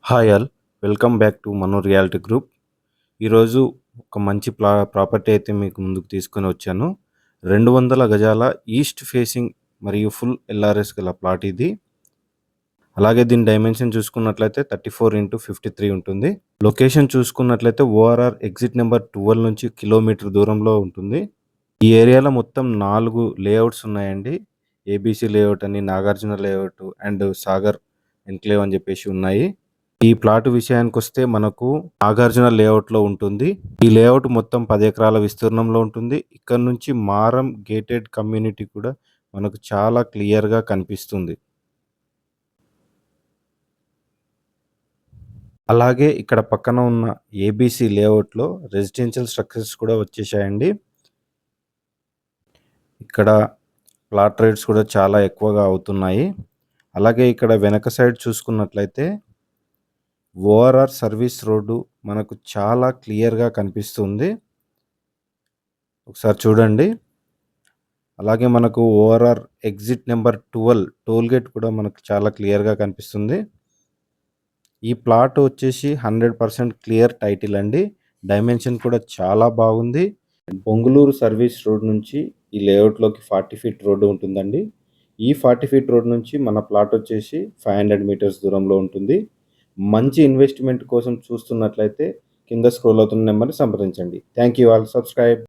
Hi all. Welcome back to Manu reality group. ఈరోజు ఒక మంచి ప్రాపర్టీ అయితే మీకు ముందుకు తీసుకొని వచ్చాను. 200 గజాల ఈస్ట్ ఫేసింగ్ మరియు ఫుల్ ఎల్ఆర్ఎస్ గల ప్లాట్ ఇది. అలాగే దీని డైమెన్షన్ చూసుకున్నట్లయితే 34x53 ఉంటుంది. లొకేషన్ చూసుకున్నట్లయితే ఓఆర్ఆర్ ఎగ్జిట్ నెంబర్ 12 నుంచి కిలోమీటర్ దూరంలో ఉంటుంది. ఈ ఏరియాలో మొత్తం 4 లేఅవుట్స్ ఉన్నాయండి. ఏబీసీ లేఅవుట్ అని, Nagarjuna layout and Sagar enclave అని చెప్పేసి ఉన్నాయి. ఈ ప్లాట్ విషయానికొస్తే మనకు నాగార్జున లేఅవుట్లో ఉంటుంది. ఈ లేఅవుట్ మొత్తం 10 ఎకరాల విస్తీర్ణంలో ఉంటుంది. ఇక్కడ నుంచి మారం గేటెడ్ కమ్యూనిటీ కూడా మనకు చాలా క్లియర్‌గా కనిపిస్తుంది. అలాగే ఇక్కడ పక్కన ఉన్న ఏబీసీ లేఅవుట్‌లో రెసిడెన్షియల్ స్ట్రక్చర్స్ కూడా వచ్చేసాయండి. ఇక్కడ ప్లాట్ రేట్స్ కూడా చాలా ఎక్కువగా అవుతున్నాయి. అలాగే ఇక్కడ వెనక సైడ్ చూసుకున్నట్లయితే ఓఆర్ఆర్ సర్వీస్ రోడ్డు మనకు చాలా క్లియర్‌గా కనిపిస్తుంది. ఒకసారి చూడండి. అలాగే మనకు ORR exit number 12 toll gate కూడా మనకు చాలా క్లియర్‌గా కనిపిస్తుంది. ఈ ప్లాట్ వచ్చేసి 100% క్లియర్ టైటిల్ అండి. డైమెన్షన్ కూడా చాలా బాగుంది. బొంగుళూరు సర్వీస్ రోడ్ నుంచి ఈ లేఅవుట్‌లోకి 40 ఫీట్ రోడ్డు ఉంటుందండి. ఈ 40 ఫీట్ రోడ్ నుంచి మన ప్లాట్ వచ్చేసి 500 మీటర్స్ దూరంలో ఉంటుంది. మంచి ఇన్వెస్ట్‌మెంట్ కోసం చూస్తున్నట్లయితే కింద స్క్రోల్ అవుతున్న నెంబర్‌ని సంప్రదించండి. Thank you all. సబ్స్క్రైబ్.